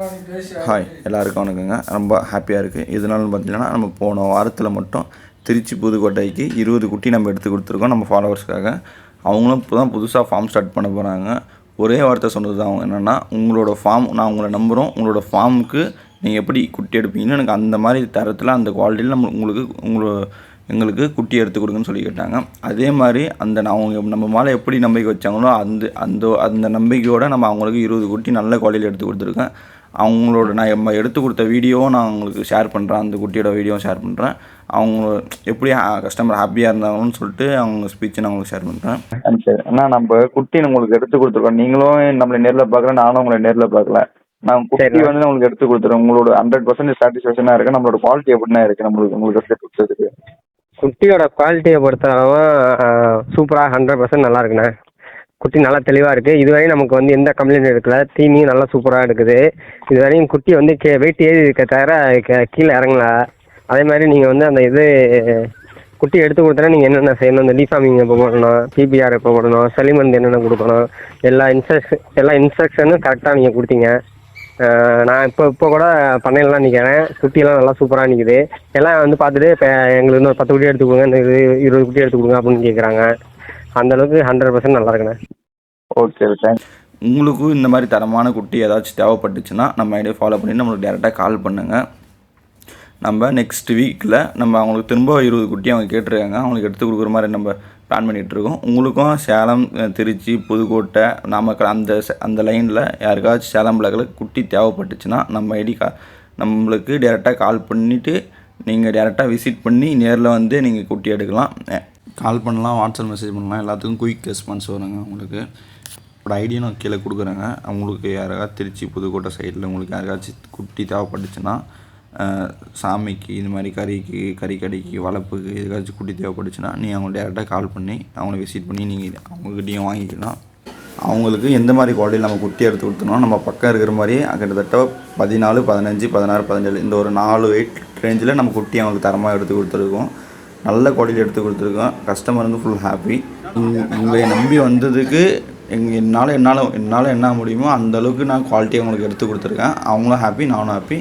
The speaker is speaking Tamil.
ஹாய் எல்லாருக்கும் வணக்கங்க. ரொம்ப ஹாப்பியாக இருக்குது. இதனால பார்த்தீங்கன்னா நம்ம போன வாரத்தில் மட்டும் திருச்சி புதுக்கோட்டைக்கு 20 குட்டி நம்ம எடுத்து கொடுத்துருக்கோம் நம்ம ஃபாலோவர்ஸ்க்காக. அவங்களும் இப்போ தான் புதுசாக ஃபார்ம் ஸ்டார்ட் பண்ண போகிறாங்க. ஒரே வார்த்தை சொன்னது தான் அவங்க என்னென்னா, உங்களோட ஃபார்ம் நான் உங்களை நம்புகிறோம், உங்களோட ஃபார்முக்கு நீங்கள் எப்படி குட்டி எடுப்பீங்கன்னு எனக்கு அந்த மாதிரி தரத்தில் அந்த குவாலிட்டியில் எங்களுக்கு குட்டி எடுத்து கொடுங்கன்னு சொல்லி கேட்டாங்க. அதே மாதிரி அவங்க நம்ம மேலே எப்படி நம்பிக்கை வச்சாங்களோ அந்த நம்பிக்கையோடு நம்ம அவங்களுக்கு 20 குட்டி நல்ல குவாலிட்டியில் எடுத்து கொடுத்துருக்கேன். அவங்களோட நம்ம எடுத்து கொடுத்த வீடியோவும் நான் உங்களுக்கு ஷேர் பண்ணுறேன், அந்த குட்டியோட வீடியோவும் ஷேர் பண்ணுறேன். அவங்க எப்படி கஸ்டமர் ஹாப்பியாக இருந்தாங்கன்னு சொல்லிட்டு அவங்க ஸ்பீச்சை நான் உங்களுக்கு ஷேர் பண்ணுறேன். சரி அண்ணா, நம்ம குட்டி உங்களுக்கு எடுத்து கொடுத்துருக்கோம். நீங்களும் நம்மளை நேரில் பார்க்கல, நானும் உங்களை நேரில் பார்க்கல. நான் குட்டி வந்து உங்களுக்கு எடுத்து கொடுத்துருவோம். உங்களோட 100% சாட்டிஸ்ஃபேக்ஷனாக இருக்குது. நம்மளோட குவாலிட்டி எப்படின்னா இருக்குது உங்களுக்கு எடுத்து கொடுத்ததுக்கு? குட்டியோட குவாலிட்டியை பொறுத்தளவு சூப்பராக 100% நல்லா இருக்குண்ணே. குட்டி நல்லா தெளிவாக இருக்குது. இதுவரையும் நமக்கு வந்து எந்த கம்ப்ளைண்ட் எடுக்கல. தீனியும் நல்லா சூப்பராக இருக்குது. இதுவரையும் குட்டி வந்து வெயிட் ஏறி இருக்க தவிர கீழே இறங்கல. அதே மாதிரி நீங்கள் வந்து அந்த குட்டி எடுத்து கொடுத்தனா நீங்கள் என்னென்ன செய்யணும், இந்த டிஃபார்மிங் எப்போ போடணும், பிபிஆர் எப்போ போடணும், சளி மருந்து என்னென்ன கொடுக்கணும், எல்லா இன்ஸ்ட்ரக்ஷனும் கரெக்டாக நீங்கள் கொடுத்தீங்க. நான் இப்போ கூட பண்ணையிலலாம் நிற்கிறேன். குட்டியெல்லாம் நல்லா சூப்பராக நிற்குது. எல்லாம் வந்து பார்த்துட்டு இப்போ எங்களுக்கு இன்னும் 10 குட்டி எடுத்து கொடுங்க, இந்த 20 குட்டி எடுத்து கொடுங்க அப்படின்னு கேட்குறாங்க. அந்தளவுக்கு 100% நல்லா இருக்குண்ணே. Okay, thanks. உங்களுக்கும் இந்த மாதிரி தரமான குட்டி ஏதாச்சும் தேவைப்பட்டுச்சுன்னா நம்ம ஐடியா ஃபாலோ பண்ணி நம்மளுக்கு டேரெக்டாக கால் பண்ணுங்கள். நம்ம நெக்ஸ்ட் வீக்கில் நம்ம அவங்களுக்கு திரும்ப 20 குட்டி அவங்க கேட்டிருக்காங்க. அவங்களுக்கு எடுத்து கொடுக்குற மாதிரி நம்ம பிளான் பண்ணிகிட்ருக்கோம். உங்களுக்கும் சேலம், திருச்சி, புதுக்கோட்டை, நாமக்கல் அந்த லைனில் யாருக்காச்சும் சேலம் பிளாக்கில் குட்டி தேவைப்பட்டுச்சுன்னா நம்ம நம்மளுக்கு டேரெக்டாக கால் பண்ணிவிட்டு நீங்கள் டேரெக்டாக விசிட் பண்ணி நேரில் வந்து நீங்கள் குட்டி எடுக்கலாம். கால் பண்ணலாம், வாட்ஸ்அப் மெசேஜ் பண்ணலாம். எல்லாத்துக்கும் குயிக் ரெஸ்பான்ஸ் வருங்க. உங்களுக்கு ஒரு ஐடியா நான் கீழே கொடுக்குறேங்க. அவங்களுக்கு யாராவது திருச்சி புதுக்கோட்டை சைடில் உங்களுக்கு யாருக்காச்சும் குட்டி தேவைப்பட்டுச்சுன்னா, சாமிக்கு இந்த மாதிரி கறிக்கடைக்கு வளர்ப்புக்கு எதுக்காச்சும் குட்டி தேவைப்பட்டுச்சுன்னா நீங்கள் அவங்க டேரெக்டாக கால் பண்ணி அவங்கள விசிட் பண்ணி நீங்கள் அவங்ககிட்டையும் வாங்கிக்கலாம். அவங்களுக்கு எந்த மாதிரி குவாலிட்டியில் நம்ம குட்டி எடுத்து கொடுத்தோம்னா, நம்ம பக்கம் இருக்கிற மாதிரியே கிட்டத்தட்ட 14, 15, 16, 17 இந்த ஒரு 4 வெயிட் ரேஞ்சில் நம்ம குட்டி அவங்களுக்கு தரமாக எடுத்து கொடுத்துருக்கோம். நல்ல குவாலிட்டி எடுத்து கொடுத்துருக்கோம். கஸ்டமர் வந்து ஃபுல் ஹாப்பி. உங்களை நம்பி வந்ததுக்கு என்னால் என்ன முடியுமோ அந்தளவுக்கு நான் குவாலிட்டி அவங்களுக்கு எடுத்து கொடுத்துருக்கேன். அவங்களும் ஹாப்பி, நானும் ஹாப்பி.